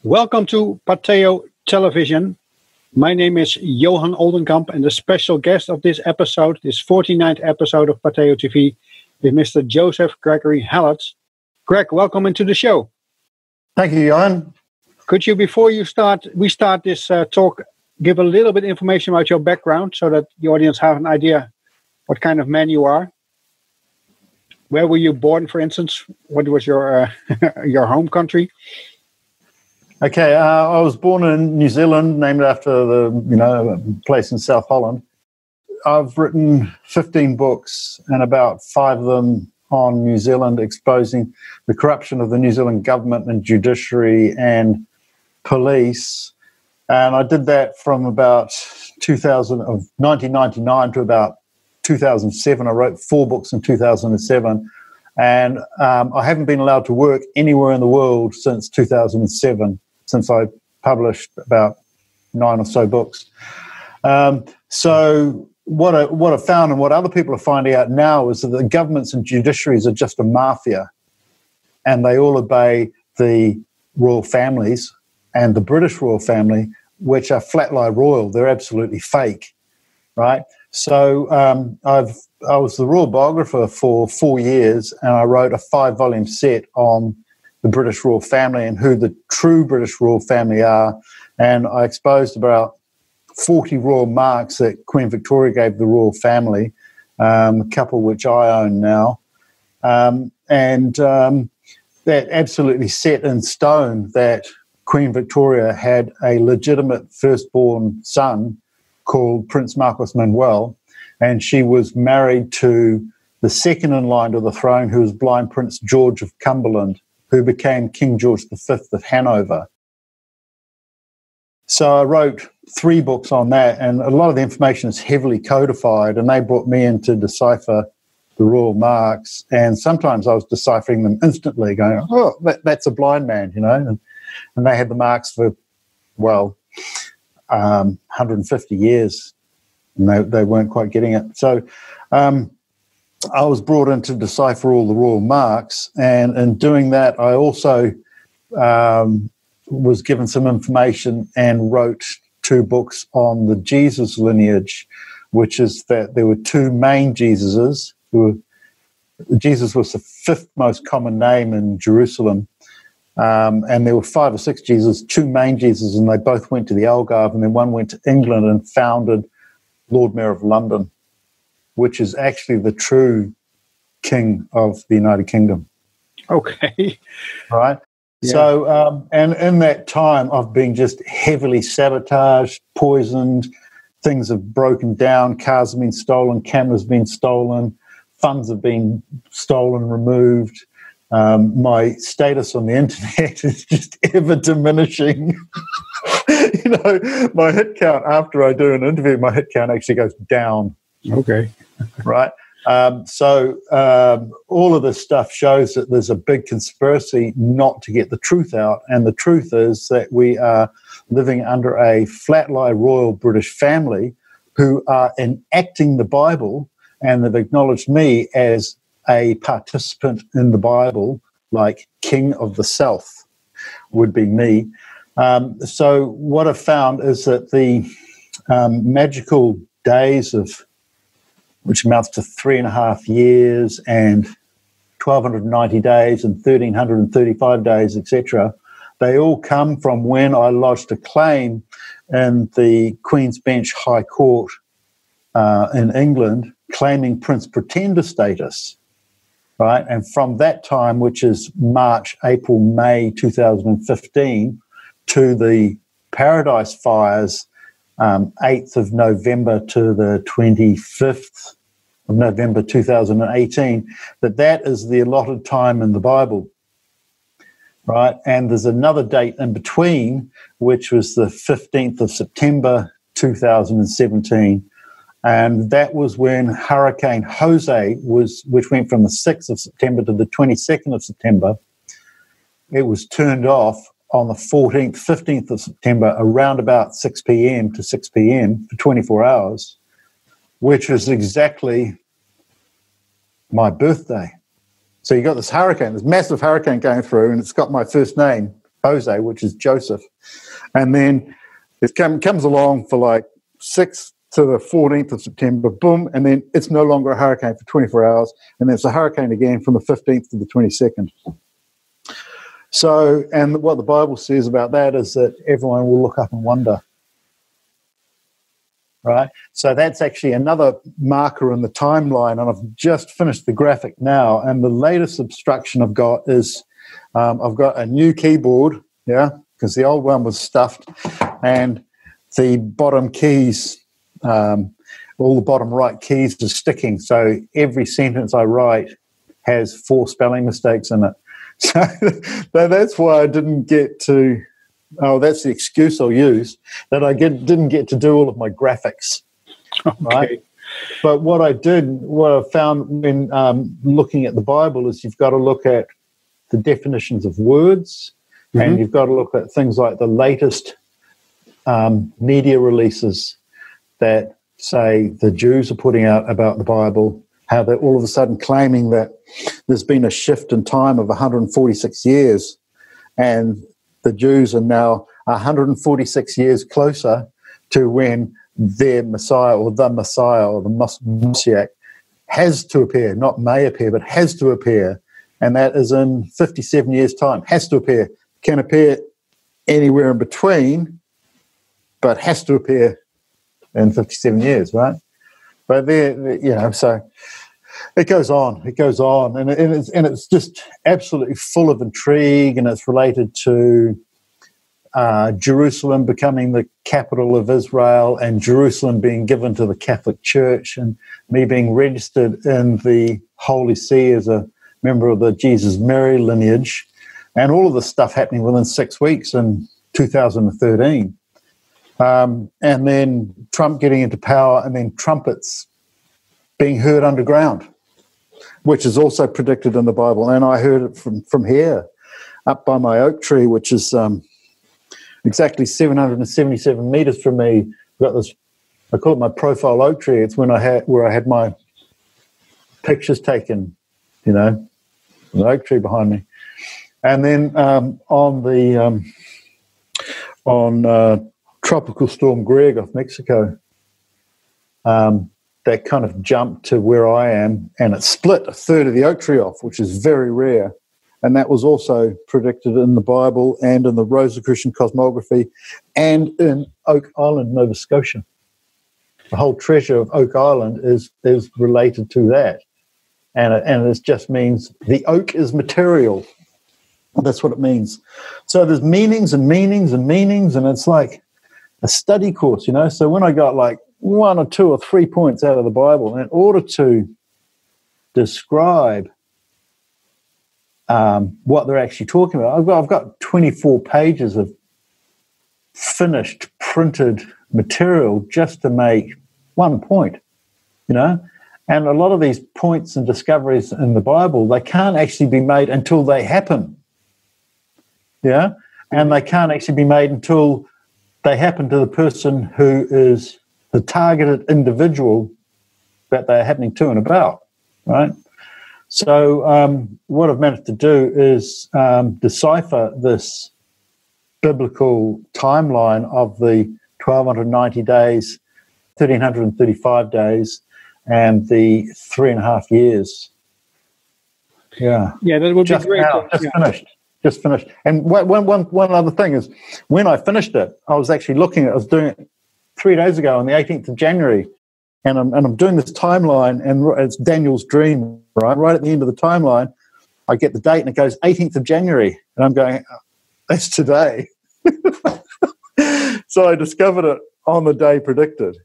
Welcome to Pateo Television. My name is Johan Oldenkamp, and the special guest of this episode, this 49th episode of Pateo TV, is Mr. Joseph Gregory Hallett. Greg, welcome into the show. Thank you, Johan. Could you, before we start this talk, give a little bit of information about your background so that the audience have an idea what kind of man you are? Where were you born, for instance? What was your your home country? Okay, I was born in New Zealand, named after the place in South Holland. I've written 15 books, and about 5 of them on New Zealand, exposing the corruption of the New Zealand government and judiciary and police. And I did that from about 1999 to about 2007. I wrote 4 books in 2007, and I haven't been allowed to work anywhere in the world since 2007. Since I published about 9 or so books. So what I found, and what other people are finding out now, is that the governments and judiciaries are just a mafia, and they all obey the royal families and the British royal family, which are flat-lie royal. They're absolutely fake, right? So I was the royal biographer for 4 years, and I wrote a 5-volume set on the British royal family and who the true British royal family are. And I exposed about 40 royal marks that Queen Victoria gave the royal family, a couple which I own now. That absolutely set in stone that Queen Victoria had a legitimate firstborn son called Prince Marquis Manuel, and she was married to the second in line to the throne, who was blind Prince George of Cumberland, who became King George V of Hanover. So I wrote 3 books on that, and a lot of the information is heavily codified, and they brought me in to decipher the royal marks, and sometimes I was deciphering them instantly, going, oh, that's a blind man, and they had the marks for, 150 years, and they weren't quite getting it. So I was brought in to decipher all the royal marks, and in doing that, I also was given some information and wrote 2 books on the Jesus lineage, which is that there were 2 main Jesuses. Jesus was the 5th most common name in Jerusalem, and there were 5 or 6 Jesus, 2 main Jesuses, and they both went to the Algarve, and then one went to England and founded Lord Mayor of London, which is actually the true king of the United Kingdom. Okay. Right? Yeah. So, and in that time, I've been just heavily sabotaged, poisoned, things have broken down, cars have been stolen, cameras have been stolen, funds have been stolen, removed. My status on the internet is just ever diminishing. My hit count after I do an interview, my hit count actually goes down. Okay. Right. So all of this stuff shows that there's a big conspiracy not to get the truth out. And the truth is that we are living under a flat-lie royal British family who are enacting the Bible, and they've acknowledged me as a participant in the Bible, like King of the South would be me. So what I've found is that the magical days of, which amounts to 3.5 years and 1,290 days and 1,335 days, etc., they all come from when I lodged a claim in the Queen's Bench High Court in England, claiming Prince Pretender status, right? And from that time, which is March, April, May 2015, to the Paradise Fires, 8th of November to the 25th of November 2018, that is the allotted time in the Bible, right? And there's another date in between, which was the 15th of September 2017, and that was when Hurricane Jose which went from the 6th of September to the 22nd of September. It was turned off on the 14th, 15th of September, around about 6 p.m. to 6 p.m. for 24 hours, which was exactly my birthday. So you got this hurricane, this massive hurricane going through, and it's got my first name Jose, which is Joseph. And then it comes along for like 6th to the 14th of September, boom, and then it's no longer a hurricane for 24 hours, and then it's a hurricane again from the 15th to the 22nd. So, and what the Bible says about that is that everyone will look up and wonder. Right? So that's actually another marker in the timeline, and I've just finished the graphic now, and the latest obstruction I've got is I've got a new keyboard, yeah, because the old one was stuffed, and the bottom keys, all the bottom right keys are sticking, so every sentence I write has 4 spelling mistakes in it. So that's why I didn't get to, that's the excuse I'll use, that I didn't get to do all of my graphics. Okay. Right? But what I found when looking at the Bible is you've got to look at the definitions of words, and you've got to look at things like the latest media releases that say the Jews are putting out about the Bible, how they're all of a sudden claiming that there's been a shift in time of 146 years, and the Jews are now 146 years closer to when their Messiah or the Messiah has to appear, not may appear, but has to appear, and that is in 57 years' time. Has to appear. Can appear anywhere in between, but has to appear in 57 years, right? But there, so it goes on, and it's just absolutely full of intrigue, and it's related to Jerusalem becoming the capital of Israel, and Jerusalem being given to the Catholic Church, and me being registered in the Holy See as a member of the Jesus Mary lineage, and all of this stuff happening within 6 weeks in 2013. And then Trump getting into power, and then trumpets being heard underground, which is also predicted in the Bible. And I heard it from here, up by my oak tree, which is exactly 777 meters from me. I've got this, I call it my profile oak tree. It's where I had my pictures taken, the oak tree behind me. And then on Tropical Storm Greg off Mexico, that kind of jumped to where I am, and it split a third of the oak tree off, which is very rare. And that was also predicted in the Bible and in the Rosicrucian cosmography and in Oak Island, Nova Scotia. The whole treasure of Oak Island is related to that. And it just means the oak is material. That's what it means. So there's meanings and meanings and meanings, and it's like a study course, So when I got like 1 or 2 or 3 points out of the Bible, in order to describe what they're actually talking about, I've got 24 pages of finished printed material just to make 1 point, And a lot of these points and discoveries in the Bible, they can't actually be made until they happen. Yeah? And they can't actually be made until they happen to the person who is the targeted individual that they're happening to and about, right? So what I've managed to do is decipher this biblical timeline of the 1,290 days, 1,335 days, and the 3.5 years. Yeah. Yeah, that would be great. Just finished. And one other thing is, when I finished it, I was doing it 3 days ago on the 18th of January, and I'm doing this timeline, and it's Daniel's dream, right? Right at the end of the timeline, I get the date, and it goes 18th of January, and I'm going, that's today. So I discovered it on the day predicted,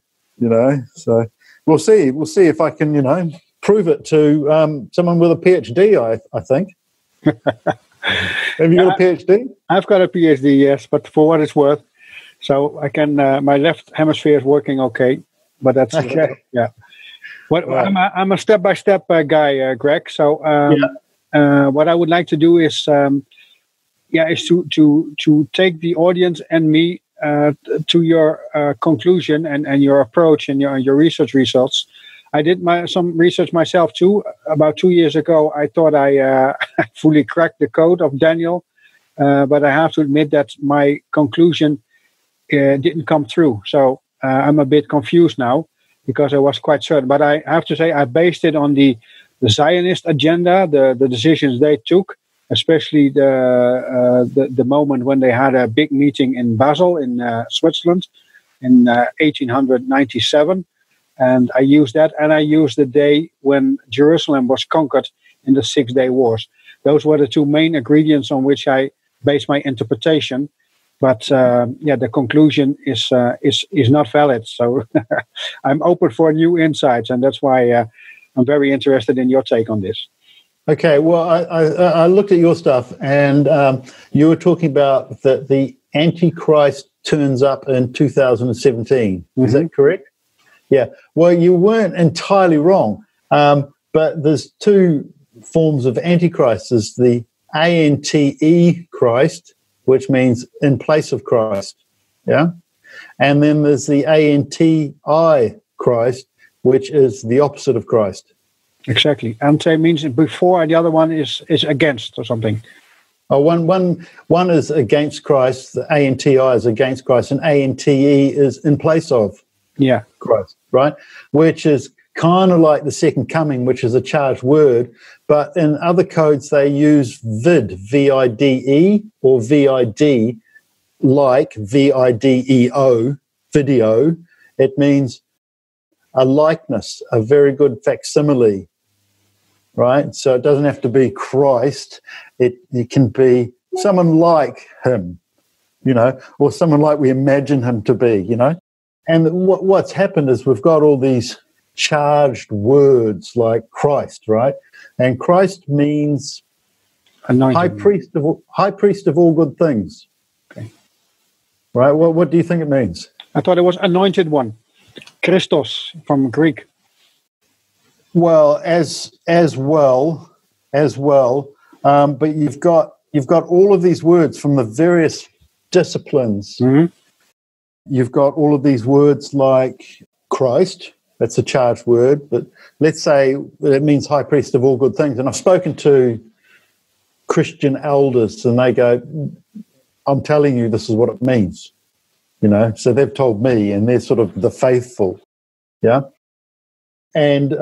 So we'll see if I can, prove it to someone with a PhD, I think. Have you got a PhD? I've got a PhD, yes, but for what it's worth. So I can, my left hemisphere is working okay, but that's okay. Yeah. Right. I'm a step-by-step guy, Greg. So what I would like to do is to take the audience and me to your conclusion and your approach and your research results. I did some research myself too. About 2 years ago, I thought I fully cracked the code of Daniel, but I have to admit that my conclusion didn't come through. So I'm a bit confused now because I was quite certain. But I have to say I based it on the Zionist agenda, the decisions they took, especially the moment when they had a big meeting in Basel in Switzerland in 1897. And I used that, and I used the day when Jerusalem was conquered in the 6-day wars. Those were the two main ingredients on which I based my interpretation. But the conclusion is not valid. So I'm open for new insights, and that's why I'm very interested in your take on this. Okay, well, I looked at your stuff, and you were talking about that the Antichrist turns up in 2017. Is that correct? Yeah. Well, you weren't entirely wrong, but there's two forms of Antichrist. There's the ANTE Christ, which means in place of Christ, yeah? And then there's the ANTI Christ, which is the opposite of Christ. Exactly. Ante means before, and the other one is against or something. Oh, one is against Christ, the ANTI is against Christ, and ANTE is in place of Christ, right? Which is kind of like the second coming, which is a charged word, but in other codes they use vid, V-I-D-E, or V-I-D, like V-I-D-E-O, video. It means a likeness, a very good facsimile, right? So it doesn't have to be Christ. It can be someone like him, or someone like we imagine him to be, And what's happened is we've got all these charged words like Christ, right? And Christ means anointed. high priest of all good things. Okay. Right? What do you think it means? I thought it was anointed one. Christos from Greek. Well, as well. But you've got all of these words from the various disciplines. Mm-hmm. You've got all of these words like Christ. That's a charged word, but let's say it means high priest of all good things. And I've spoken to Christian elders, and they go, "I'm telling you, this is what it means." So they've told me, and they're sort of the faithful, yeah. And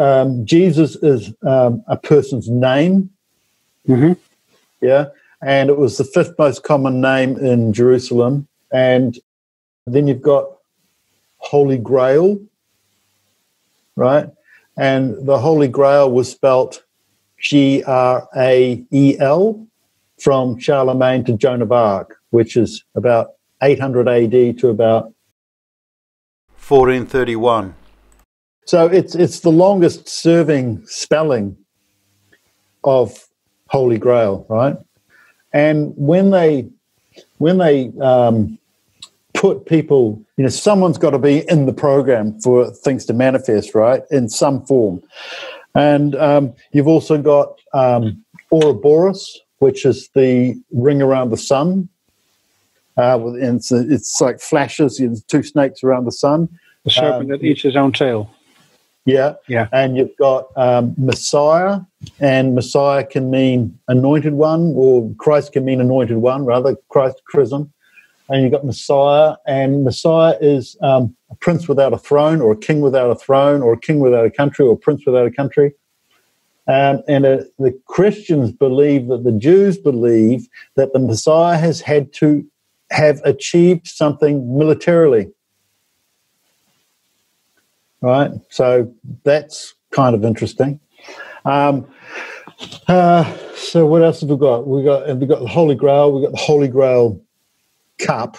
Jesus is a person's name, yeah, and it was the 5th most common name in Jerusalem. And then you've got Holy Grail, right? And the Holy Grail was spelt Grael from Charlemagne to Joan of Arc, which is about 800 AD to about 1431. So it's the longest serving spelling of Holy Grail, right? And when they put people, someone's got to be in the program for things to manifest, right, in some form. And you've also got Ouroboros, which is the ring around the sun. And it's like flashes, two snakes around the sun. The serpent that eats his own tail. Yeah. And you've got Messiah, and Messiah can mean anointed one, or Christ can mean anointed one, rather, Christ chrism. And you've got Messiah, and Messiah is a prince without a throne, or a king without a throne, or a king without a country, or a prince without a country. And the Christians believe that the Jews believe that the Messiah has had to have achieved something militarily. Right? So that's kind of interesting. So what else have we got? We've got the Holy Grail. We've got the Holy Grail cup,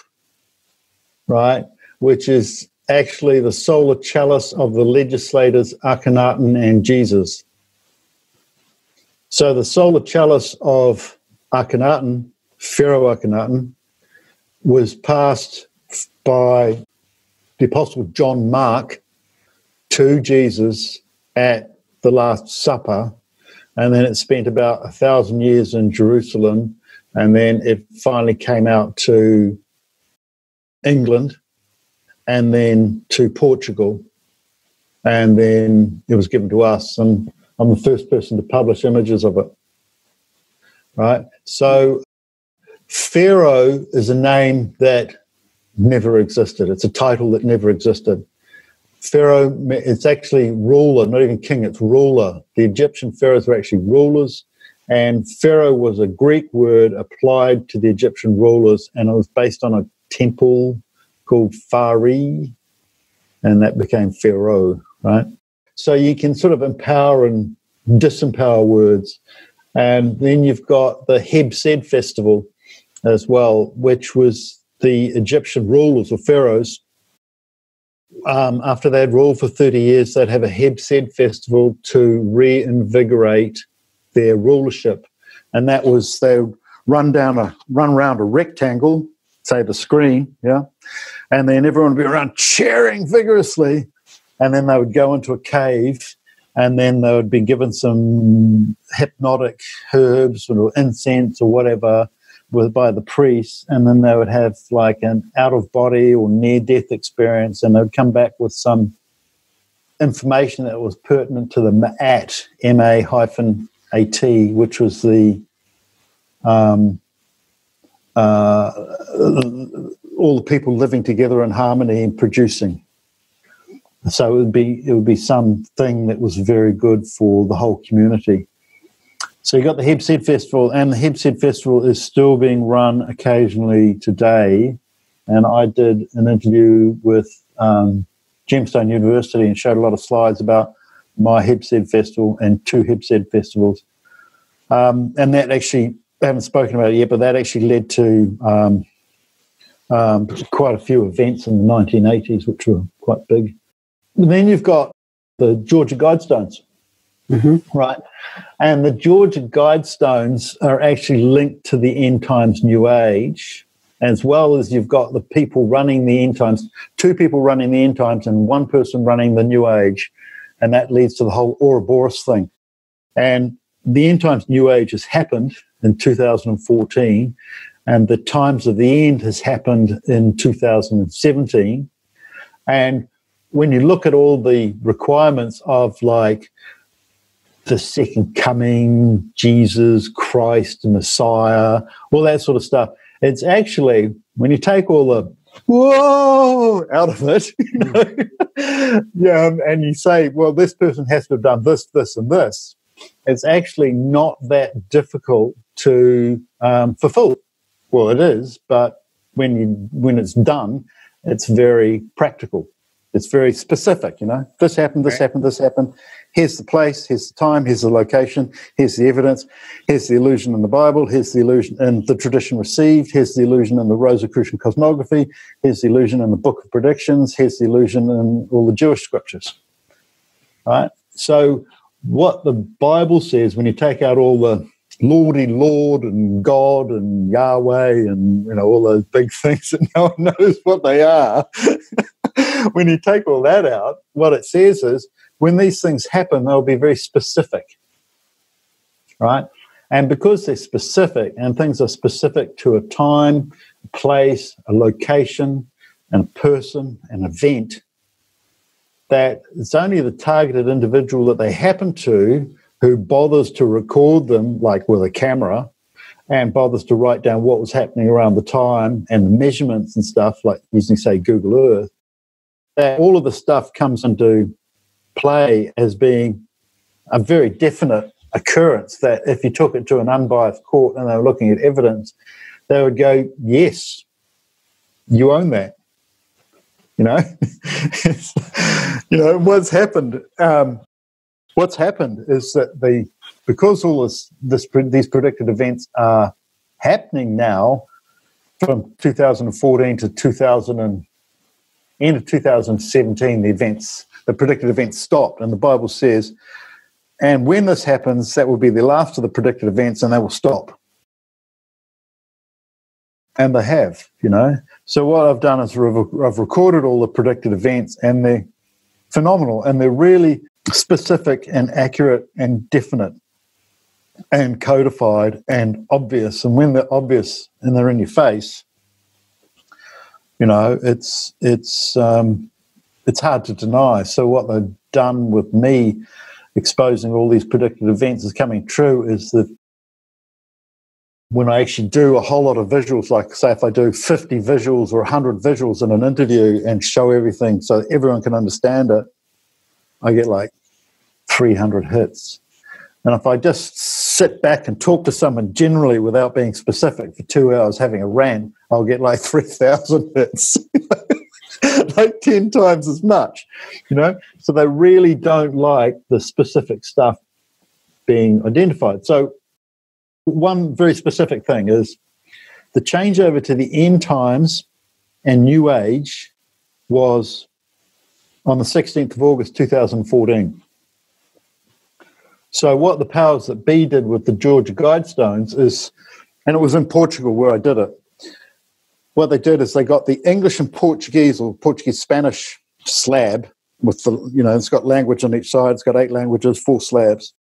right, which is actually the solar chalice of the legislators Akhenaten and Jesus. So the solar chalice of Akhenaten, Pharaoh Akhenaten, was passed by the Apostle John Mark to Jesus at the Last Supper, and then it spent about 1,000 years in Jerusalem, and then it finally came out to England, and then to Portugal, and then it was given to us, and I'm the first person to publish images of it, right? So Pharaoh is a name that never existed. It's a title that never existed. Pharaoh, it's actually ruler, not even king, it's ruler. The Egyptian pharaohs were actually rulers, and Pharaoh was a Greek word applied to the Egyptian rulers, and it was based on a temple called Phari, and that became Pharaoh, right? So you can sort of empower and disempower words. And then you've got the Heb-Sed festival as well, which was the Egyptian rulers or pharaohs. After they'd ruled for 30 years, they'd have a Heb-Sed festival to reinvigorate their rulership. And that was, they would run around a rectangle, say the screen, yeah, and then everyone would be around cheering vigorously, and then they would go into a cave, and then they would be given some hypnotic herbs or incense or whatever by the priest, and then they would have like an out-of-body or near-death experience, and they would come back with some information that was pertinent to the Ma'at, M-A-At, which was the all the people living together in harmony and producing. So it would be something that was very good for the whole community. So you got the Heb-Sed festival, and the Heb-Sed festival is still being run occasionally today. And I did an interview with Gemstone University and showed a lot of slides about my Heb-Sed festival and 2 Heb-Sed festivals. And that actually, I haven't spoken about it yet, but that actually led to quite a few events in the 1980s, which were quite big. And then you've got the Georgia Guidestones, right? And the Georgia Guidestones are actually linked to the End Times New Age, as well as you've got the people running the End Times, 2 people running the End Times and 1 person running the New Age, and that leads to the whole Ouroboros thing. And the End Times New Age has happened in 2014, and the Times of the End has happened in 2017. And when you look at all the requirements of like the second coming, Jesus, Christ, the Messiah, all that sort of stuff, it's actually, when you take all the whoa out of it, and you say, well, this person has to have done this, this, and this, it's actually not that difficult to fulfill. Well, it is, but when it's done, it's very practical. It's very specific, This happened, this happened, this happened. Here's the place, here's the time, here's the location, here's the evidence, here's the illusion in the Bible, here's the illusion in the tradition received, here's the illusion in the Rosicrucian cosmography, here's the illusion in the Book of Predictions, here's the illusion in all the Jewish scriptures. Right? So what the Bible says, when you take out all the Lordy Lord and God and Yahweh and all those big things that no one knows what they are, when you take all that out, what it says is when these things happen, they'll be very specific, right? And because they're specific and things are specific to a time, a place, a location, and a person, an event, that it's only the targeted individual that they happen to who bothers to record them, like with a camera, and bothers to write down what was happening around the time and the measurements and stuff, like using, say, Google Earth, that all of the stuff comes into play as being a very definite occurrence, that if you took it to an unbiased court and they were looking at evidence, they would go, yes, you own that. What's happened is that because all these predicted events are happening now from 2014 to end of 2017, the predicted events stopped, and the Bible says, and when this happens, that will be the last of the predicted events, and they will stop. And they have, So what I've done is I've recorded all the predicted events, and they're phenomenal, and they're really specific and accurate and definite and codified and obvious. And when they're obvious and they're in your face, it's hard to deny. So what they've done with me exposing all these predicted events as coming true is that when I actually do a whole lot of visuals, like say if I do 50 visuals or 100 visuals in an interview and show everything so everyone can understand it, I get like 300 hits. And if I just sit back and talk to someone generally without being specific for 2 hours having a rant, I'll get like 3,000 hits. Like 10 times as much, So they really don't like the specific stuff being identified. So one very specific thing is the changeover to the end times and New Age was on the 16th of August 2014. So what the powers that be did with the Georgia Guidestones is, and it was in Portugal where I did it, what they did is they got the English and Portuguese or Portuguese-Spanish slab with the, it's got language on each side, it's got 8 languages, 4 slabs,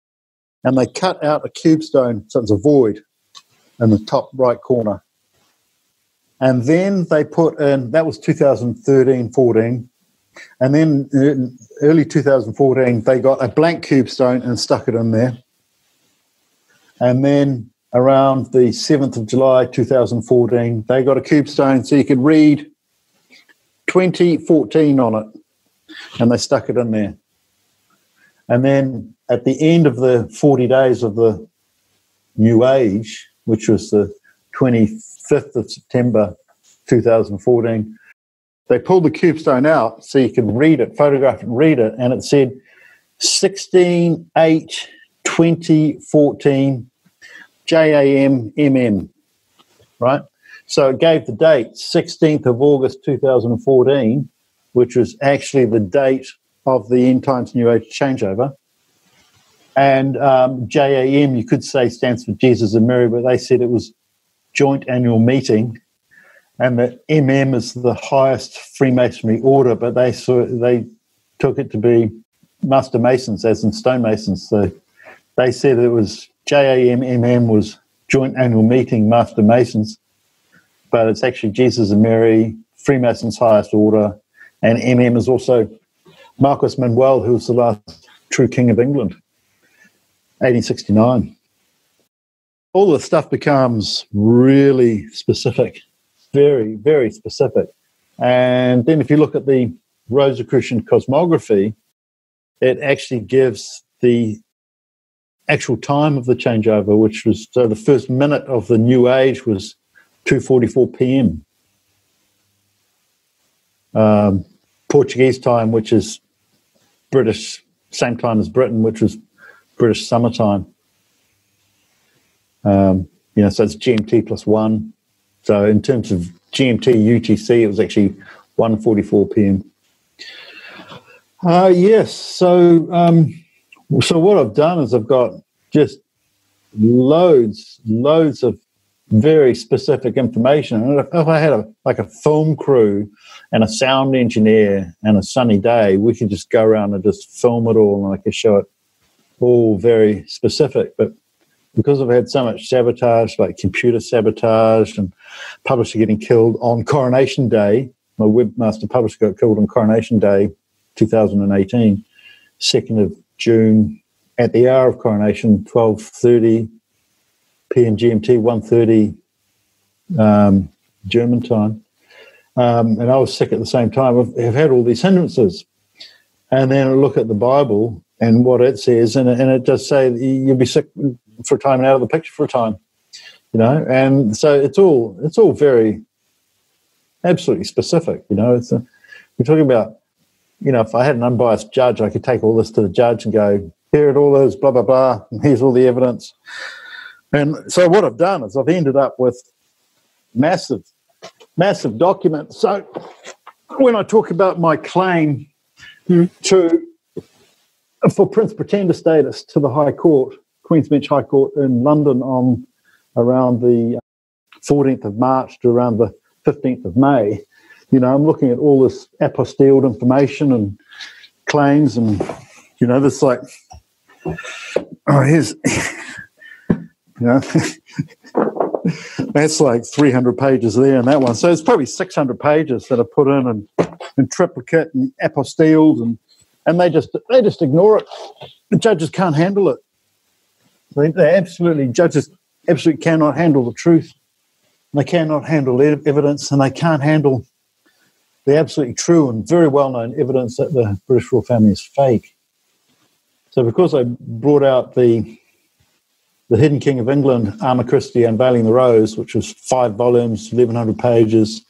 and they cut out a cubestone, so it's a void in the top right corner. And then they put in, that was 2013-14, and then in early 2014, they got a blank cubestone and stuck it in there. And then around the 7th of July 2014, they got a cubestone so you could read 2014 on it, and they stuck it in there. And then at the end of the 40 days of the New Age, which was the 25th of September 2014, they pulled the cubestone out so you could read it, photograph it and read it, and it said 16/8/2014 JAMMM, right? So it gave the date 16th of August 2014, which was actually the date of the End Times New Age changeover. And JAM, you could say, stands for Jesus and Mary, but they said it was Joint Annual Meeting, and that MM is the highest Freemasonry order, but they took it to be Master Masons, as in stonemasons. So they said it was JAMMM was Joint Annual Meeting, Master Masons, but it's actually Jesus and Mary, Freemasons' highest order, and MM is also Marcus Manuel, who was the last true king of England, 1869. All the stuff becomes really specific, very, very specific. And then if you look at the Rosicrucian cosmography, it actually gives the actual time of the changeover, which was, so the first minute of the New Age was 2:44 p.m. Portuguese time, which is British, same time as Britain, which was British summertime. So it's GMT plus 1. So in terms of GMT, UTC, it was actually 1:44 p.m. Yes, so what I've done is I've got just loads of very specific information. And if I had a film crew and a sound engineer and a sunny day, we could just go around and just film it all, and I could show it all very specific. But because I've had so much sabotage, like computer sabotage and publisher getting killed on Coronation Day, my webmaster publisher got killed on Coronation Day 2018, 2nd of June, at the hour of coronation, 12:30 p.m. GMT, 1:30 German time. And I was sick at the same time. I've had all these hindrances. And then I look at the Bible and what it says, and it does say that you'll be sick for a time and out of the picture for a time, And so it's all very absolutely specific, we're talking about, if I had an unbiased judge, I could take all this to the judge and go, here it all is, blah, blah, blah, and here's all the evidence. And so what I've done is I've ended up with massive documents. So when I talk about my claim for Prince Pretender status to the High Court, Queen's Bench High Court in London on around the 14th of March to around the 15th of May, I'm looking at all this apostilled information and claims, and, this like, here's, that's like 300 pages there in that one. So it's probably 600 pages that are put in triplicate and apostilled, and they just ignore it. The judges can't handle it. They absolutely, judges absolutely cannot handle the truth. They cannot handle evidence, and they can't handle the absolutely true and very well-known evidence that the British royal family is fake. So because I brought out the Hidden King of England, Arthur Christie, Unveiling the Rose, which was 5 volumes, 1,100 pages,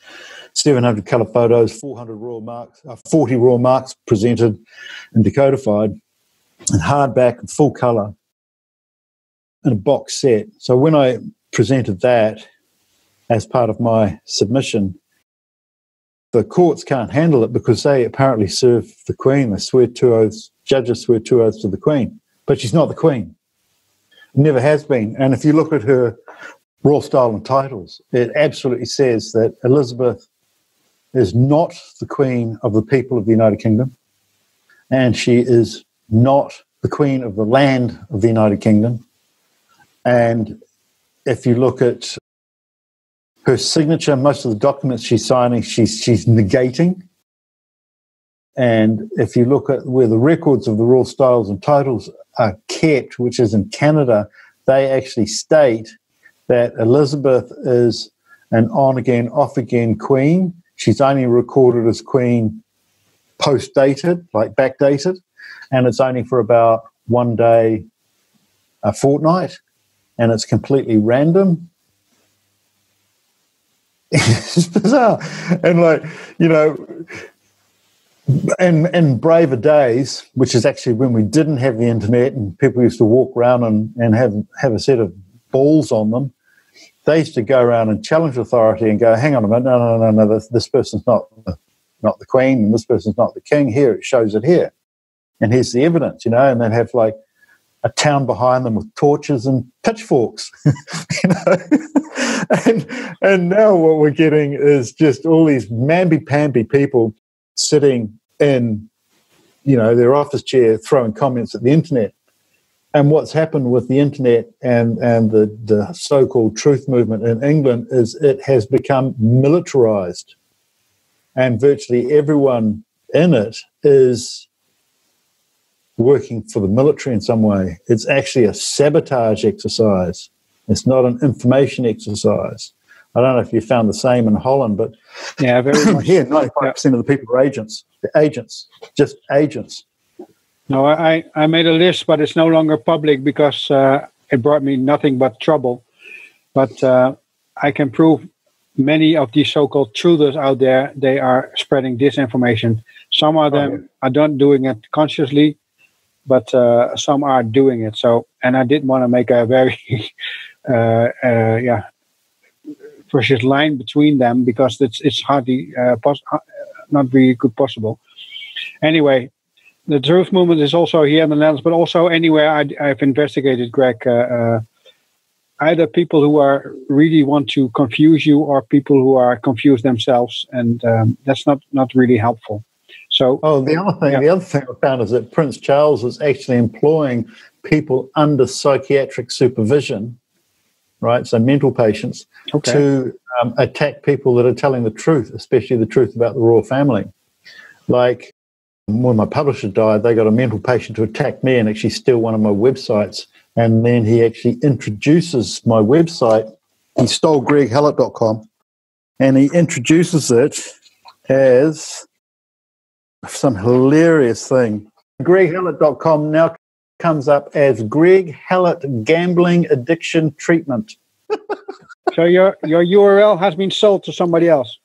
700 colour photos, 40 royal marks presented and decodified, and hardback and full colour, in a box set. So when I presented that as part of my submission, the courts can't handle it because they apparently serve the Queen. They swear 2 oaths, judges swear 2 oaths to the Queen. But she's not the Queen. Never has been. And if you look at her royal style and titles, it absolutely says that Elizabeth is not the Queen of the people of the United Kingdom, and she is not the Queen of the land of the United Kingdom. And if you look at her signature, most of the documents she's signing, she's negating. And if you look at where the records of the royal styles and titles are kept, which is in Canada, they actually state that Elizabeth is an on-again, off-again queen. She's only recorded as queen post-dated, like backdated, and it's only for about 1 day, a fortnight, and it's completely random. It's bizarre. And like, you know, and braver days, which is actually when we didn't have the internet and people used to walk around and have a set of balls on them, they used to go around and challenge authority and go, hang on a minute, no, this person's not the Queen and this person's not the King. Here, it shows it here. And here's the evidence, you know, and they'd have like a town behind them with torches and pitchforks, you know. and now what we're getting is just all these mamby-pamby people sitting in, you know, their office chair throwing comments at the internet. And what's happened with the internet and the so-called truth movement in England is it has become militarized. And virtually everyone in it is working for the military in some way. It's actually a sabotage exercise. It's not an information exercise. I don't know if you found the same in Holland, but yeah, very much. Here, 95% of the people are agents. They're agents, just agents. No, I made a list, but it's no longer public because it brought me nothing but trouble. But I can prove many of these so-called truthers out there, they are spreading disinformation. Some of them are not doing it consciously, but some are doing it. So, and I did want to make a very precious line between them because it's hardly not really good possible. Anyway, the truth movement is also here in the Netherlands, but also anywhere I've investigated, Greg. Either people who are really want to confuse you or people who are confused themselves, and that's not really helpful. So, the other thing I found is that Prince Charles is actually employing people under psychiatric supervision, right? So mental patients, to attack people that are telling the truth, especially the truth about the royal family. Like when my publisher died, they got a mental patient to attack me and actually steal one of my websites. And then he actually introduces my website. He stole greghallett.com and he introduces it as some hilarious thing. greghallett.com now comes up as Greg Hallett Gambling Addiction Treatment. So your URL has been sold to somebody else?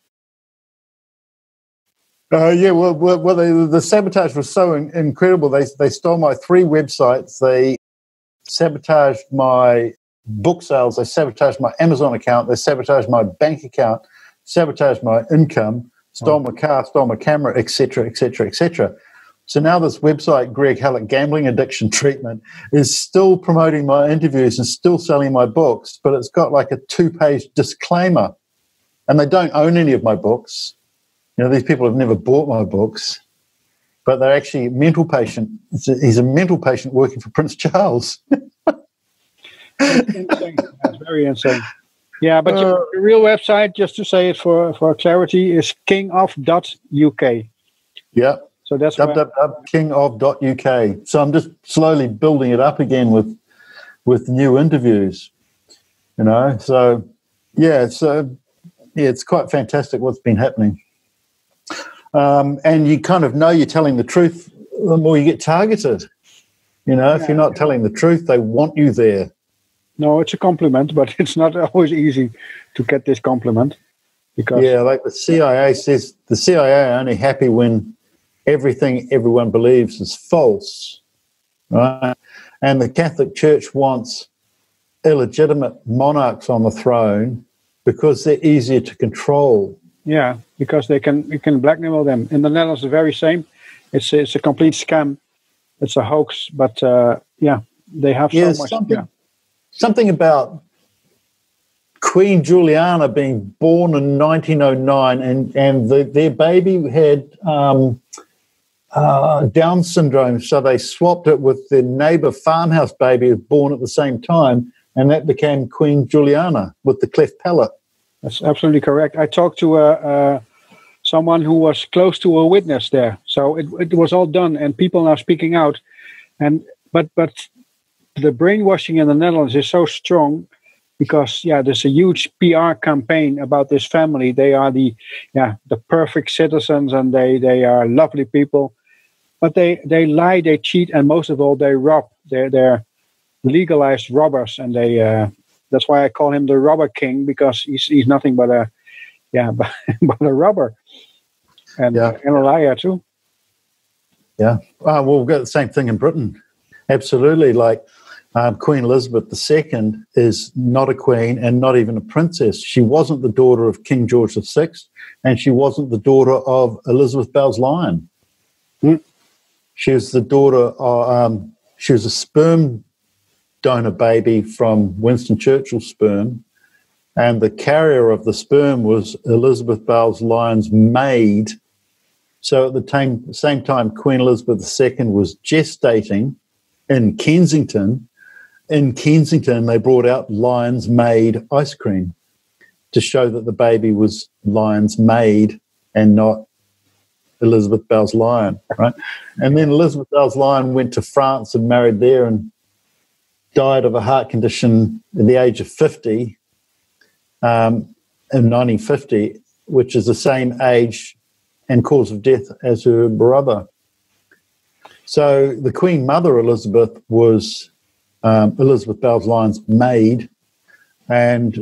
The sabotage was so incredible. They stole my 3 websites. They sabotaged my book sales. They sabotaged my Amazon account. They sabotaged my bank account, sabotaged my income, stole my car, stole my camera, etc., etc., etc. So now this website, Greg Hallett Gambling Addiction Treatment, is still promoting my interviews and still selling my books, but it's got like a 2-page disclaimer. And they don't own any of my books. You know, these people have never bought my books, but they're actually a mental patient. He's a mental patient working for Prince Charles. That's insane. That's very insane. Yeah, but your real website, just to say it for clarity, is kingof.uk. Yeah. So that's kingof.uk. So I'm just slowly building it up again with new interviews. you know. So it's quite fantastic what's been happening. And you kind of know you're telling the truth the more you get targeted. You know, if you're not telling the truth, they want you there. No, it's a compliment, but it's not always easy to get this compliment. Because like the CIA says, the CIA are only happy when everything everyone believes is false, right? And the Catholic Church wants illegitimate monarchs on the throne because they're easier to control. Yeah, because you can blackmail them. In the Netherlands, the very same. It's a complete scam. It's a hoax. But they have so much. Something about Queen Juliana being born in 1909, and their baby had Down syndrome, so they swapped it with their neighbour farmhouse baby who was born at the same time, and that became Queen Juliana with the cleft palate. That's absolutely correct. I talked to someone who was close to a witness there, so it was all done, and people are speaking out. But the brainwashing in the Netherlands is so strong. Because there's a huge PR campaign about this family. They are the perfect citizens, and they are lovely people, but they lie, they cheat, and most of all they rob. They're legalized robbers, and that's why I call him the robber king, because he's nothing but a robber and a liar too. Yeah, well, we've got the same thing in Britain. Absolutely, like. Queen Elizabeth II is not a queen and not even a princess. She wasn't the daughter of King George VI, and she wasn't the daughter of Elizabeth Bowes-Lyon. She was the daughter of, she was a sperm donor baby from Winston Churchill's sperm, and the carrier of the sperm was Elizabeth Bowes-Lyon's maid. So at the same time, Queen Elizabeth II was gestating in Kensington. In Kensington, they brought out Lyon's Maid ice cream to show that the baby was Lyon's maid and not Elizabeth Bowes-Lyon, right? And then Elizabeth Bowes-Lyon went to France and married there and died of a heart condition at the age of 50 in 1950, which is the same age and cause of death as her brother. So the Queen Mother Elizabeth was Elizabeth Bowes-Lyon's maid, and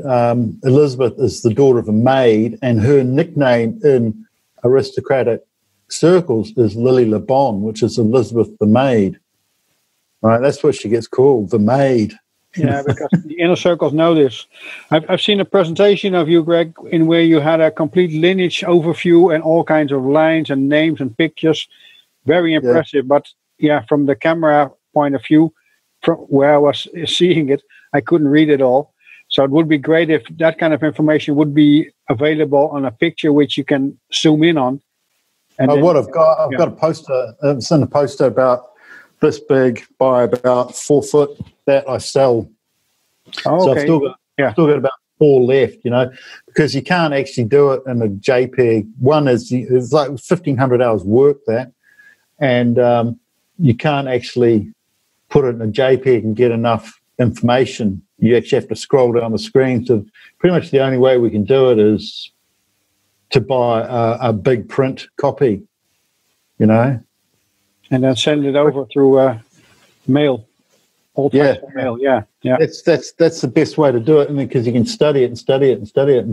Elizabeth is the daughter of a maid, and her nickname in aristocratic circles is Lily Le Bon, which is Elizabeth the maid. Right, that's what she gets called, the maid. Yeah, because the inner circles know this. I've seen a presentation of you, Greg, in where you had a complete lineage overview and all kinds of lines and names and pictures. Very impressive. But from the camera point of view, from where I was seeing it, I couldn't read it all. So it would be great if that kind of information would be available on a picture which you can zoom in on. And I've got a poster. It's in a poster about this big by about 4 foot that I sell. Oh, okay. So I've still got about 4 left, because you can't actually do it in a JPEG. One is it's like 1,500 hours work that, and you can't actually put it in a JPEG and get enough information. You actually have to scroll down the screen. So pretty much the only way we can do it is to buy a big print copy, and then send it over through mail. Old-fashioned mail. Yeah. That's the best way to do it, because you can study it and study it and study it.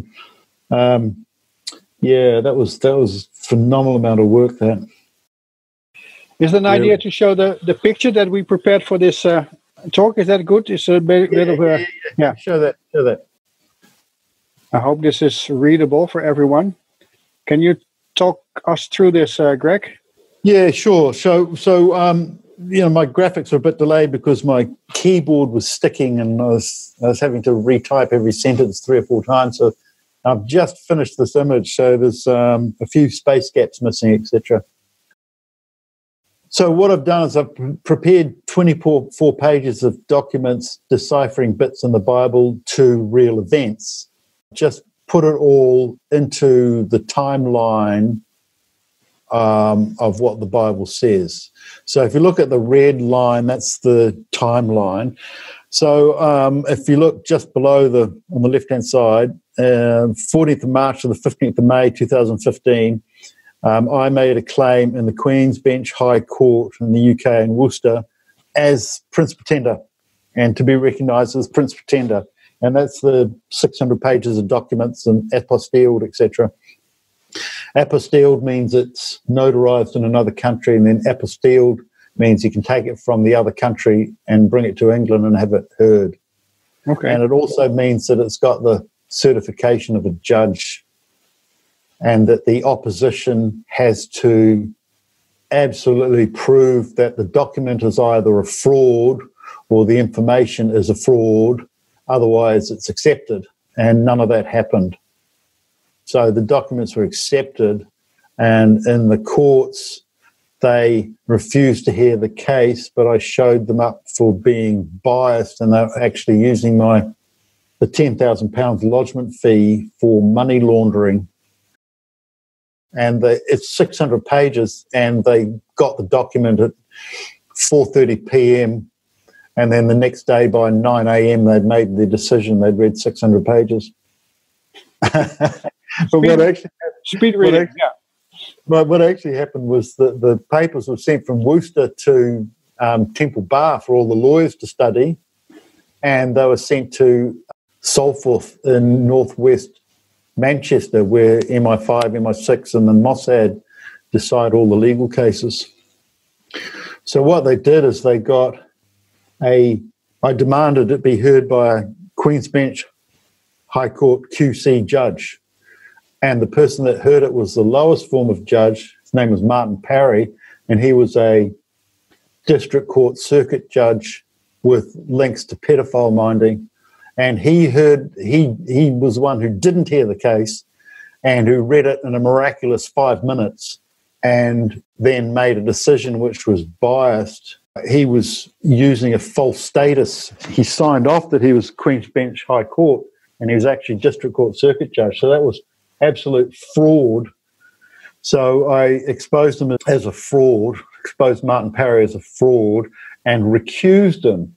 And, that was phenomenal amount of work. That is an idea to show the picture that we prepared for this talk. Is that good? It's a bit of a Show that. I hope this is readable for everyone. Can you talk us through this, Greg? Yeah, sure. So my graphics are a bit delayed because my keyboard was sticking, and I was having to retype every sentence 3 or 4 times. So I've just finished this image, so there's a few space gaps missing, etc. So what I've done is I've prepared 24 pages of documents deciphering bits in the Bible to real events. Just put it all into the timeline of what the Bible says. So if you look at the red line, that's the timeline. So if you look just below on the left-hand side, 14th of March to the 15th of May 2015, I made a claim in the Queen's Bench High Court in the UK in Worcester as Prince Pretender, and to be recognised as Prince Pretender. And that's the 600 pages of documents and apostilled, etc. Apostilled means it's notarized in another country, and then apostilled means you can take it from the other country and bring it to England and have it heard. Okay. And it also means that it's got the certification of a judge, and that the opposition has to absolutely prove that the document is either a fraud or the information is a fraud, otherwise it's accepted. And none of that happened. So the documents were accepted, and in the courts, they refused to hear the case, but I showed them up for being biased, and they're actually using the £10,000 lodgement fee for money laundering. And it's 600 pages, and they got the document at 4:30 p.m., and then the next day by 9 a.m. they'd made the decision. They'd read 600 pages. Speed reading, yeah. But what actually happened was that the papers were sent from Worcester to Temple Bar for all the lawyers to study, and they were sent to Salforth in northwest Manchester, where MI5, MI6 and the Mossad decide all the legal cases. So what they did is they got I demanded it be heard by a Queen's Bench High Court QC judge. And the person that heard it was the lowest form of judge. His name was Martin Parry, and he was a district court circuit judge with links to pedophile minding. And he was the one who didn't hear the case and who read it in a miraculous 5 minutes and then made a decision which was biased. He was using a false status. He signed off that he was Queen's Bench High Court, and he was actually district court circuit judge. So that was absolute fraud. So I exposed him as a fraud, exposed Martin Parry as a fraud, and recused him.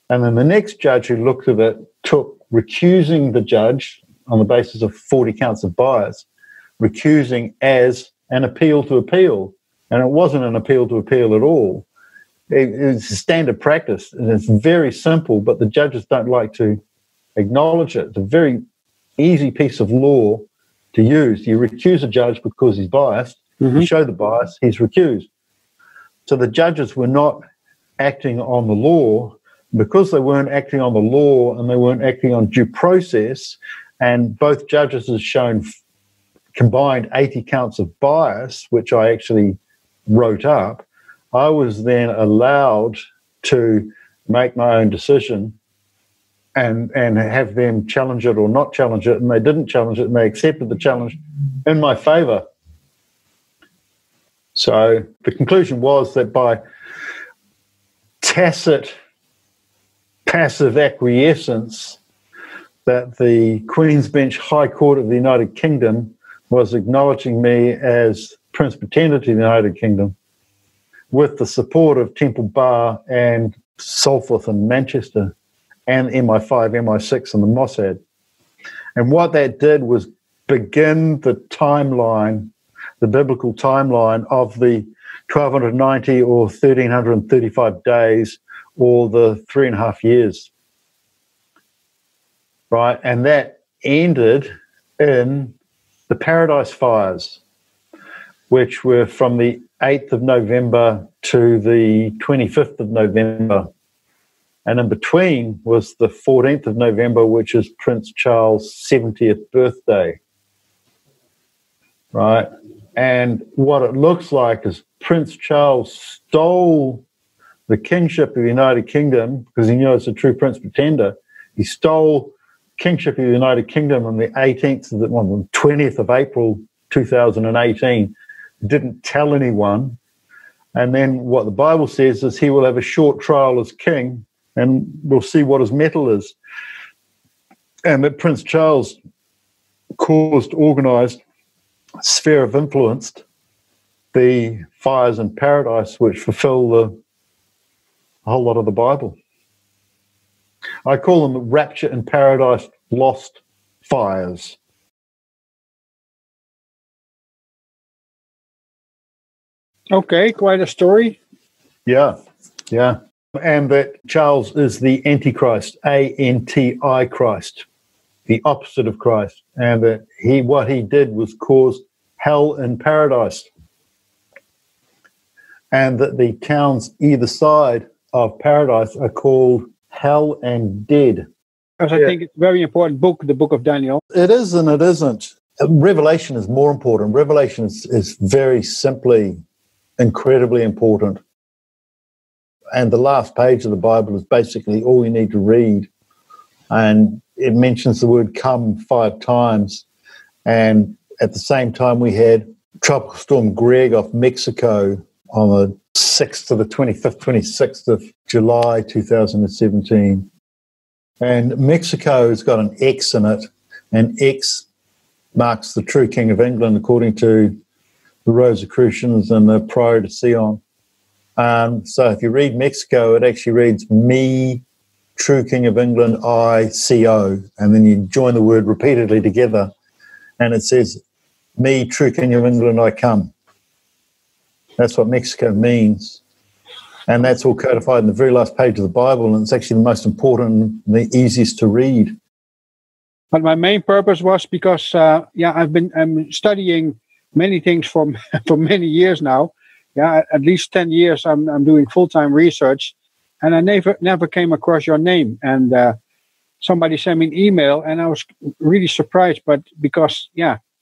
And then the next judge who looked at it took recusing the judge on the basis of 40 counts of bias, recusing as an appeal to appeal. And it wasn't an appeal to appeal at all. It's a standard practice, and it's very simple, but the judges don't like to acknowledge it. It's a very easy piece of law to use. You recuse a judge because he's biased. You show the bias, he's recused. So the judges were not acting on the law. Because they weren't acting on the law and they weren't acting on due process, and both judges have shown combined 80 counts of bias, which I actually wrote up, I was then allowed to make my own decision and have them challenge it or not challenge it, and they didn't challenge it, and they accepted the challenge in my favour. So the conclusion was that by tacit passive acquiescence, that the Queen's Bench High Court of the United Kingdom was acknowledging me as Prince Pretender to the United Kingdom with the support of Temple Bar and Salforth and Manchester and MI5, MI6 and the Mossad. And what that did was begin the timeline, the biblical timeline of the 1290 or 1335 days or the 3.5 years, right? And that ended in the Paradise Fires, which were from the 8th of November to the 25th of November. And in between was the 14th of November, which is Prince Charles' 70th birthday, right? And what it looks like is Prince Charles stole the kingship of the United Kingdom, because he knew it's a true Prince Pretender. He stole kingship of the United Kingdom on the 20th of April 2018, didn't tell anyone. And then what the Bible says is he will have a short trial as king, and we'll see what his mettle is. And that Prince Charles caused organised sphere of influence the fires in paradise, which fulfill a whole lot of the Bible. I call them rapture in paradise lost fires. Okay, quite a story. Yeah. And that Charles is the Antichrist, A-N-T-I Christ, the opposite of Christ. And that what he did was cause hell in paradise. And that the towns either side of paradise are called hell and dead. Because I think it's a very important book, the book of Daniel. It is and it isn't. Revelation is more important. Revelation is very simply incredibly important. And the last page of the Bible is basically all you need to read. And it mentions the word come 5 times. And at the same time, we had Tropical Storm Greg off Mexico on the 6th to the 25th, 26th of July 2017. And Mexico has got an X in it, and X marks the true King of England according to the Rosicrucians and the Prior to Sion. So if you read Mexico, it actually reads me, true King of England, I-C-O, and then you join the word repeatedly together, and it says, me, true King of England, I come. That's what Mexico means. And that's all codified in the very last page of the Bible, and it's actually the most important and the easiest to read. But my main purpose was because, I'm studying many things for many years now. Yeah, at least 10 years I'm doing full-time research, and I never came across your name. And somebody sent me an email, and I was really surprised. But because,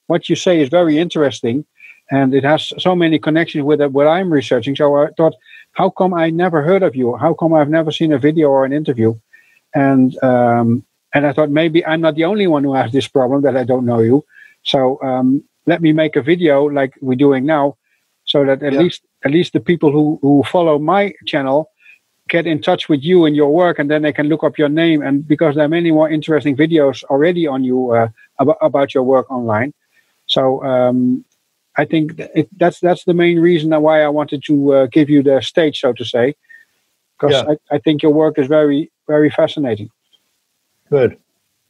what you say is very interesting, and it has so many connections with what I'm researching. So I thought, how come I never heard of you? How come I've never seen a video or an interview? And I thought maybe I'm not the only one who has this problem, that I don't know you. So let me make a video like we're doing now, so that at least the people who follow my channel get in touch with you and your work, and then they can look up your name. And because there are many more interesting videos already on you about your work online. So I think that's the main reason why I wanted to give you the stage, so to say, because I think your work is very, very fascinating. Good.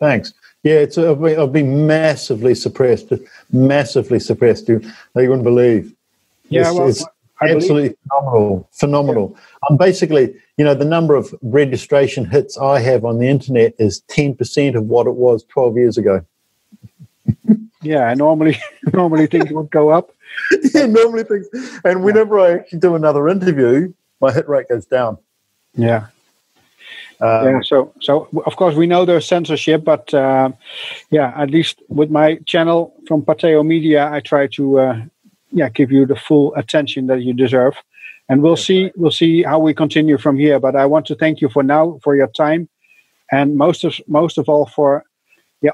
Thanks. Yeah, I've been massively suppressed. You wouldn't believe. It's absolutely phenomenal. Yeah. Basically, the number of registration hits I have on the internet is 10% of what it was 12 years ago. Yeah, normally things would go up. Yeah, normally things. And whenever I actually do another interview, my hit rate goes down. Yeah. So of course we know there's censorship, but at least with my channel from Pateo Media, I try to give you the full attention that you deserve, and we'll see how we continue from here. But I want to thank you for now, for your time, and most of all for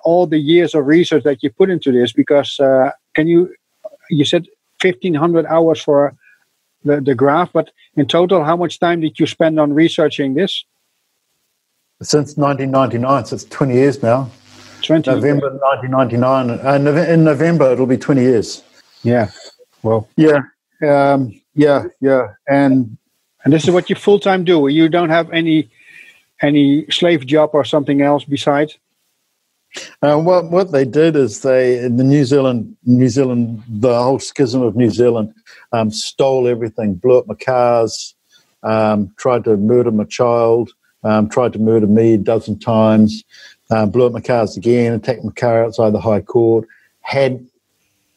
all the years of research that you put into this. Because you said 1,500 hours for the graph, but in total, how much time did you spend on researching this? Since 1999, so it's 20 years now. November 1999. In November, it'll be 20 years. Yeah. Well. Yeah. And this is what you full time do. You don't have any slave job or something else besides. What they did is in the New Zealand, the whole schism of New Zealand, stole everything, blew up my cars, tried to murder my child. Tried to murder me a dozen times, blew up my cars again, attacked my car outside the High Court, had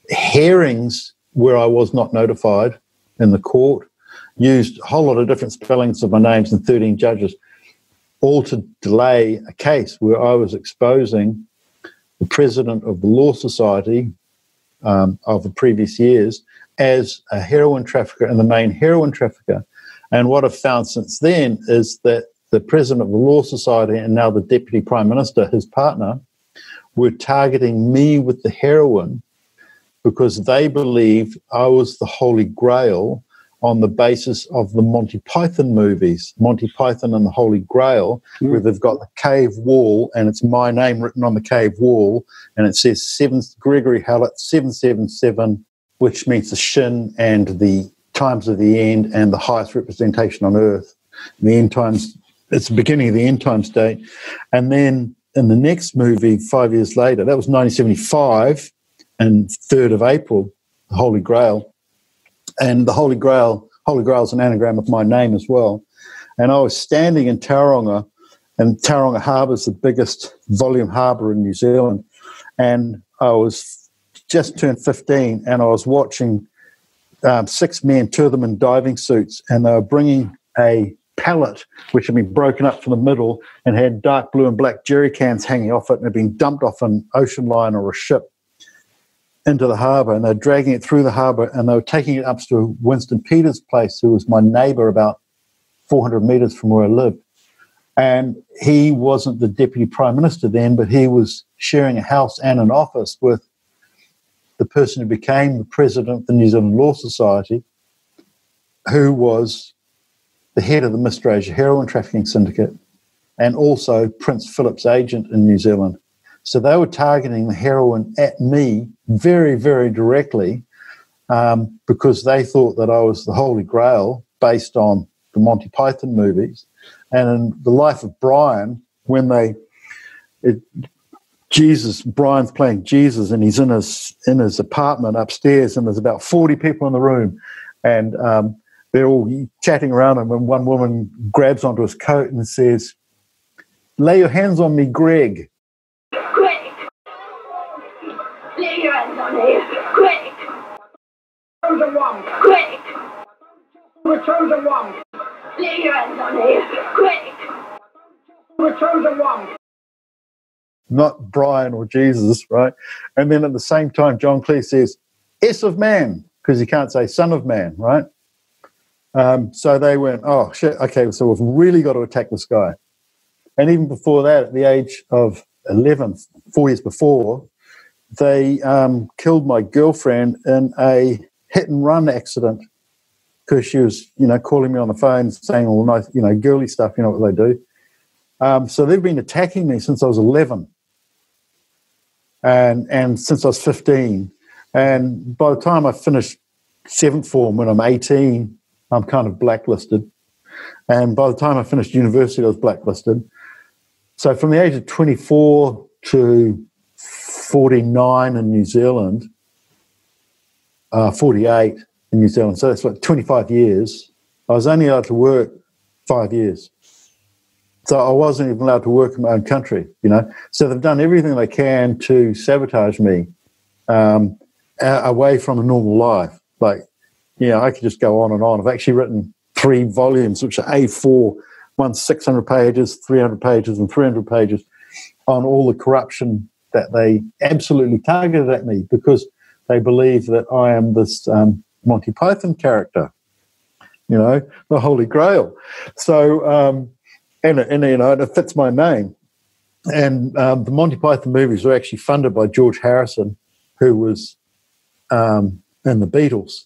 hearings where I was not notified in the court, used a whole lot of different spellings of my names and 13 judges, all to delay a case where I was exposing the president of the Law Society of the previous years as a heroin trafficker and the main heroin trafficker. And what I've found since then is that the president of the Law Society and now the Deputy Prime Minister, his partner, were targeting me with the heroin because they believed I was the Holy Grail on the basis of the Monty Python movies, Monty Python and the Holy Grail, where they've got the cave wall and it's my name written on the cave wall and it says Gregory Hallett 777 which means the Shin and the times of the end and the highest representation on earth. The end times, it's the beginning of the end times date. And then in the next movie, 5 years later, that was 1975, and 3rd of April, the Holy Grail. And the Holy Grail is an anagram of my name as well. And I was standing in Tauranga, and Tauranga Harbour is the biggest volume harbour in New Zealand. And I was just turned 15, and I was watching 6 men, 2 of them in diving suits, and they were bringing a pallet which had been broken up from the middle and had dark blue and black jerry cans hanging off it and had been dumped off an ocean liner or a ship into the harbour, and they were dragging it through the harbour, and they were taking it up to Winston Peters' place, who was my neighbour about 400 metres from where I lived. And he wasn't the Deputy Prime Minister then, but he was sharing a house and an office with the person who became the President of the New Zealand Law Society, who was the head of the Mr. Asia heroin trafficking syndicate, and also Prince Philip's agent in New Zealand. So they were targeting the heroin at me very, very directly because they thought that I was the Holy Grail based on the Monty Python movies. And in The Life of Brian, when Brian's playing Jesus, and he's in his apartment upstairs, and there's about 40 people in the room, and they're all chatting around him, and one woman grabs onto his coat and says, "Lay your hands on me, Greg." Greg! Lay your hands on me, Greg! Returns are wrong, Greg! Returns are wrong. Lay your hands on me, Greg! Returns are wrong. Not Brian or Jesus, right? And then at the same time, John Cleese says, "S of man," because he can't say son of man, right? So they went, "Oh, shit, okay, so we've really got to attack this guy." And even before that, at the age of 11, 4 years before, they killed my girlfriend in a hit-and-run accident because she was, calling me on the phone saying all nice, girly stuff, you know what they do. So they've been attacking me since I was 11 and since I was 15. And by the time I finished 7th form, when I'm 18, I'm kind of blacklisted. And by the time I finished university, I was blacklisted. So from the age of 24 to 49 in New Zealand, 48 in New Zealand, so that's like 25 years, I was only allowed to work 5 years. So I wasn't even allowed to work in my own country, So they've done everything they can to sabotage me away from a normal life. I could just go on and on. I've actually written 3 volumes, which are A4, one's 600 pages, 300 pages, and 300 pages on all the corruption that they absolutely targeted at me because they believe that I am this Monty Python character, the Holy Grail. So, it fits my name. And the Monty Python movies were actually funded by George Harrison, who was in the Beatles.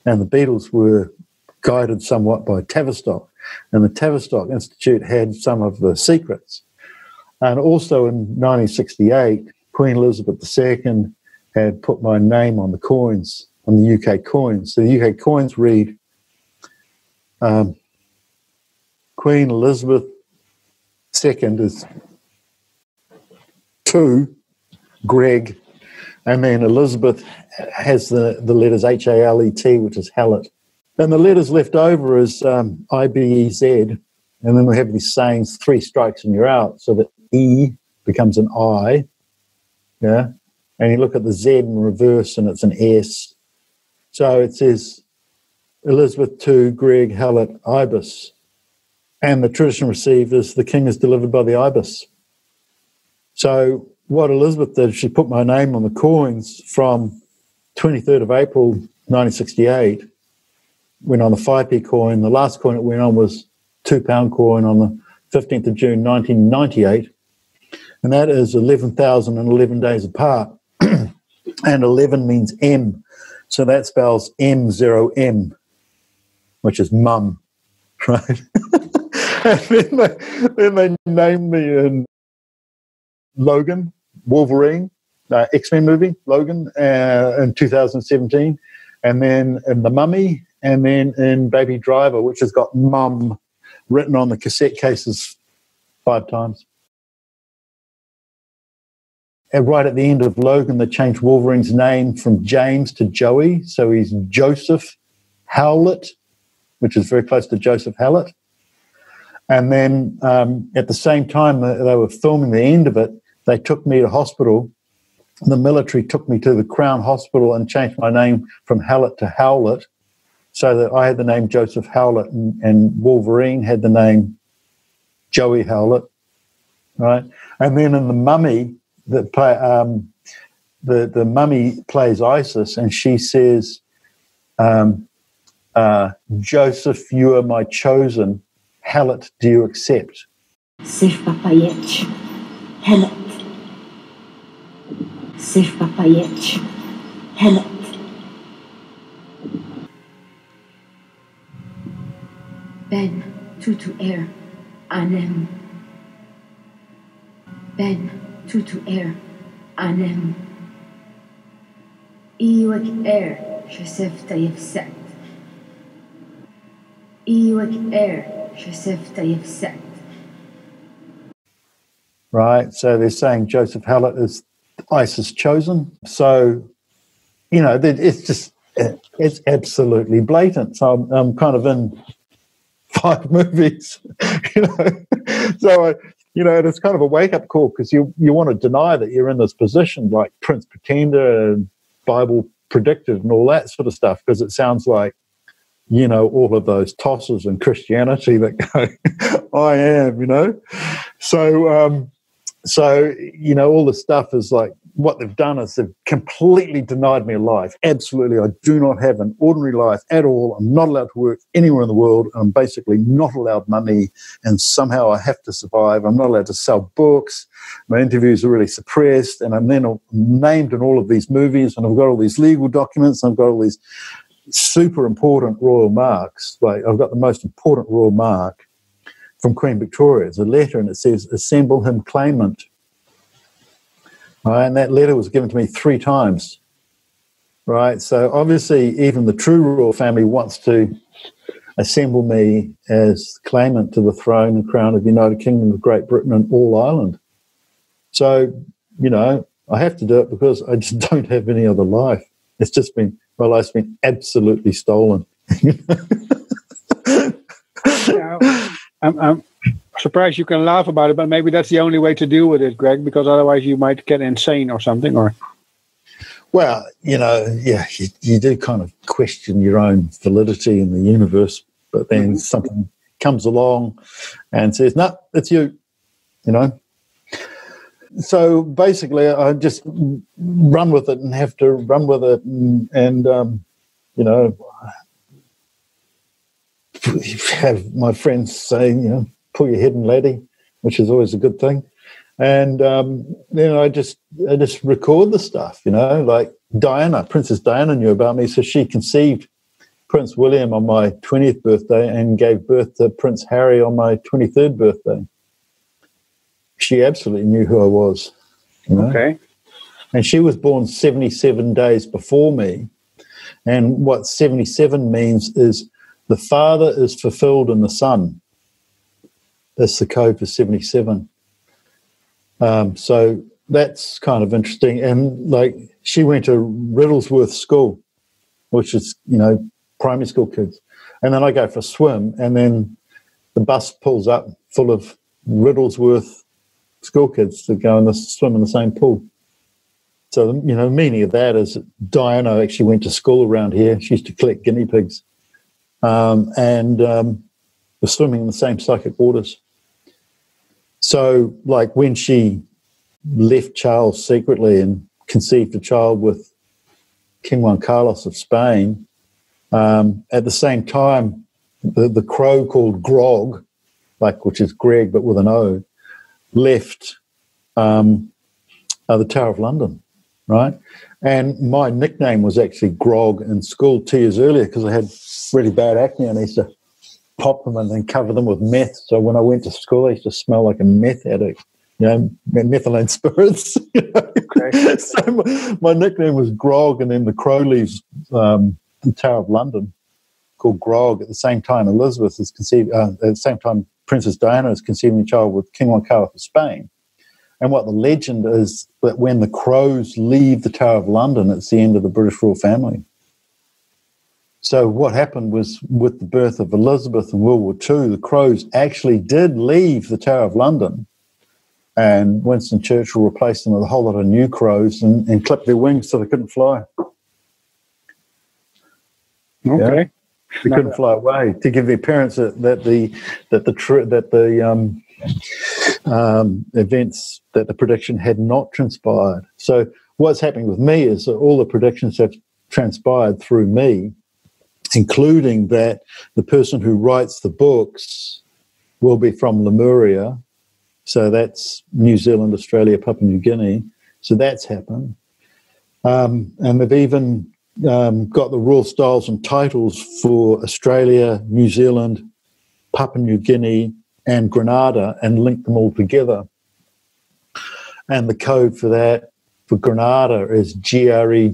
And the Beatles were guided somewhat by Tavistock. And the Tavistock Institute had some of the secrets. And also in 1968, Queen Elizabeth II had put my name on the coins, on the UK coins. So the UK coins read, Queen Elizabeth II is 2, Greg, and then Elizabeth has the letters H-A-L-E-T, which is Hallett. And the letters left over is I-B-E-Z, and then we have these sayings, 3 strikes and you're out, so that E becomes an I, yeah? And you look at the Z in reverse and it's an S. So it says Elizabeth II, Greg Hallett, Ibis. And the tradition received is the king is delivered by the Ibis. So what Elizabeth did, she put my name on the coins from 23rd of April 1968, went on the 5p coin. The last coin it went on was £2 coin on the 15th of June 1998, and that is 11,011 days apart. And 11 means M, so that spells M0M, which is mum, right? And then they named me in Logan, Wolverine, X-Men movie, Logan, in 2017, and then in The Mummy, and then in Baby Driver, which has got Mum written on the cassette cases 5 times. And right at the end of Logan, they changed Wolverine's name from James to Joey, so he's Joseph Howlett, which is very close to Joseph Hallett. And then at the same time they were filming the end of it, they took me to hospital. The military took me to the Crown Hospital and changed my name from Hallett to Howlett, so that I had the name Joseph Howlett and Wolverine had the name Joey Howlett, right? And then in The Mummy, the Mummy plays Isis, and she says, Joseph, you are my chosen. Hallett, do you accept? Sif papayech, Hallett. Sif papayech, Hallett. Ben tutu air, anem. Ben tutu air, anem. Iwek air, shesef tayef set. Iwek air. Right, so they're saying Joseph Hallett is ISIS chosen. So, you know, it's absolutely blatant. So I'm kind of in 5 movies, you know. So, you know, it's kind of a wake-up call, because you want to deny that you're in this position, like Prince Pretender and Bible predicted and all that sort of stuff, because it sounds like, you know, all of those tosses in Christianity that go, I am, you know. So, you know, all the stuff is like, what they've done is they've completely denied me a life. Absolutely, I do not have an ordinary life at all. I'm not allowed to work anywhere in the world. I'm basically not allowed money, and somehow I have to survive. I'm not allowed to sell books. My interviews are really suppressed, and I'm then named in all of these movies, and I've got all these legal documents, and I've got all these super important royal marks. Like, I've got the most important royal mark from Queen Victoria. It's a letter, and it says, assemble him claimant. Right, and that letter was given to me 3 times. Right, so obviously even the true royal family wants to assemble me as claimant to the throne and crown of the United Kingdom of Great Britain and all Ireland. So, you know, I have to do it because I just don't have any other life. It's just been, my life's been absolutely stolen. Yeah, I'm surprised you can laugh about it, but maybe that's the only way to deal with it, Greg, because otherwise you might get insane or something. Or, well, you know, yeah, you do kind of question your own validity in the universe, but then something comes along and says, no, it's you, you know. So basically, I just run with it and have to run with it, and you know, have my friends say, you know, pull your head in, laddie, which is always a good thing. And then I just record the stuff, you know, like Diana, Princess Diana knew about me, so she conceived Prince William on my 20th birthday and gave birth to Prince Harry on my 23rd birthday. She absolutely knew who I was, you know? Okay. And she was born 77 days before me. And what 77 means is the Father is fulfilled in the Son. That's the code for 77. So that's kind of interesting. And, like, she went to Riddlesworth School, which is, you know, primary school kids. And then I go for a swim, and then the bus pulls up full of Riddlesworth school kids to go and swim in the same pool. So, you know, the meaning of that is Diana actually went to school around here. She used to collect guinea pigs and was swimming in the same psychic waters. So, like, when she left Charles secretly and conceived a child with King Juan Carlos of Spain, at the same time, the crow called Grog, like, which is Greg but with an O, left the Tower of London, right? And my nickname was actually Grog in school 2 years earlier because I had really bad acne and I used to pop them and then cover them with meth. So when I went to school, I used to smell like a meth addict. methylene spirits. Okay. So my nickname was Grog, and then the crow leaves the Tower of London, called Grog. At the same time, Elizabeth is conceived. At the same time, Princess Diana is conceiving a child with King Juan Carlos of Spain. And what the legend is that when the crows leave the Tower of London, it's the end of the British royal family. So what happened was, with the birth of Elizabeth in World War II, the crows actually did leave the Tower of London, and Winston Churchill replaced them with a whole lot of new crows and clipped their wings so they couldn't fly. Okay. Yeah? They couldn't fly away, to give their parents that the events, that the prediction had not transpired. So what's happening with me is that all the predictions have transpired through me, including that the person who writes the books will be from Lemuria. So that's New Zealand, Australia, Papua New Guinea. So that's happened. And they've even got the royal styles and titles for Australia, New Zealand, Papua New Guinea, and Grenada, and linked them all together. And the code for that, for Grenada, is GRE,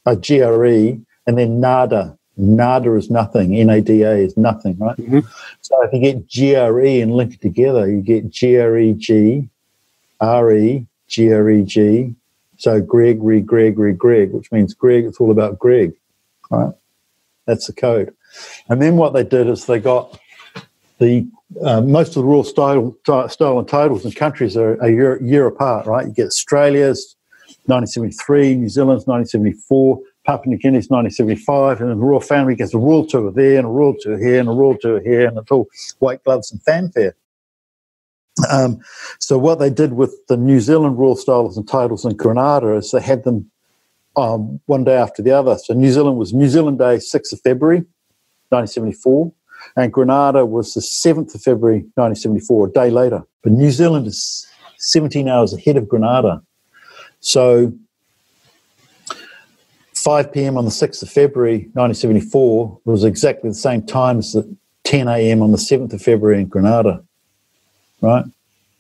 and then NADA. NADA is nothing. NADA is nothing, right? Mm-hmm. So if you get GRE and link it together, you get GREG, RE, GREG. So Greg, which means Greg. It's all about Greg, right? That's the code. And then what they did is they got the most of the royal style and titles in countries are a year apart, right? You get Australia's 1973, New Zealand's 1974, Papua New Guinea's 1975, and then the royal family gets a royal tour there and a royal tour here and a royal tour here, and it's all white gloves and fanfare. So what they did with the New Zealand royal styles and titles in Grenada is they had them one day after the other. So New Zealand was New Zealand Day, 6th of February, 1974, and Grenada was the 7th of February, 1974, a day later. But New Zealand is 17 hours ahead of Grenada. So 5 p.m. on the 6th of February, 1974 was exactly the same time as the 10 a.m. on the 7th of February in Grenada, right?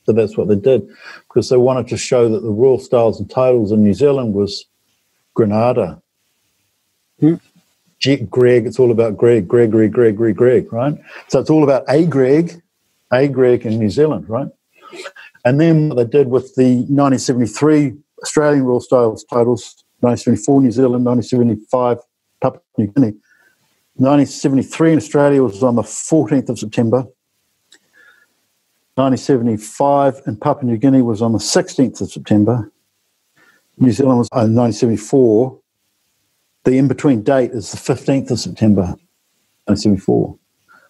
So that's what they did, because they wanted to show that the royal styles and titles in New Zealand was Grenada. Greg, it's all about Greg, Gregory, right? So it's all about a Greg in New Zealand, right? And then what they did with the 1973 Australian royal styles titles, 1974 New Zealand, 1975 Papua New Guinea. 1973 in Australia was on the 14th of September. 1975 in Papua New Guinea was on the 16th of September. New Zealand was 1974. The in-between date is the 15th of September, 1974,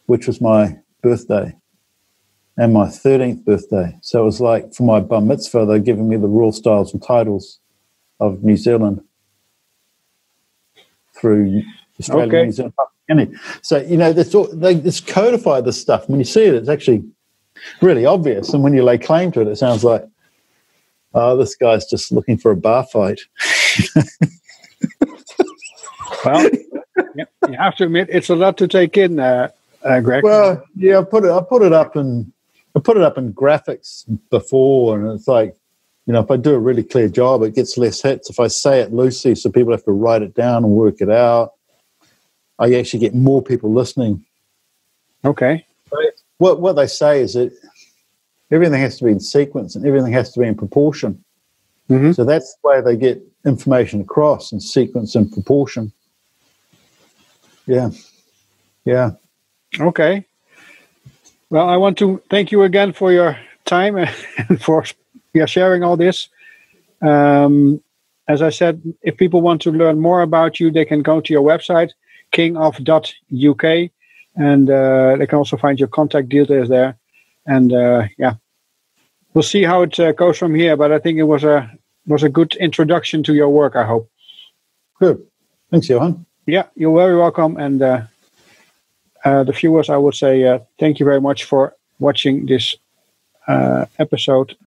which was my birthday and my 13th birthday. So it was like, for my bar mitzvah, they're giving me the royal styles and titles of New Zealand through Australia, okay. New Zealand, Papua New Guinea. So, you know, it's codified this stuff. When you see it, it's actually really obvious. And when you lay claim to it, it sounds like, oh, this guy's just looking for a bar fight. Well, you have to admit it's a lot to take in, Greg. Well, yeah, I put it up in graphics before, and it's like, you know, if I do a really clear job, it gets less hits. If I say it loosely, so people have to write it down and work it out, I actually get more people listening. Okay. What they say is that everything has to be in sequence and everything has to be in proportion. Mm-hmm. So that's the way they get information across, in sequence and proportion. Yeah. Okay. Well, I want to thank you again for your time and for sharing all this. As I said, if people want to learn more about you, they can go to your website, kingof.uk, and they can also find your contact details there. And we'll see how it goes from here. But I think it was a good introduction to your work, I hope. Good. Thanks, Johan. Yeah, you're very welcome. And the viewers, I would say thank you very much for watching this episode.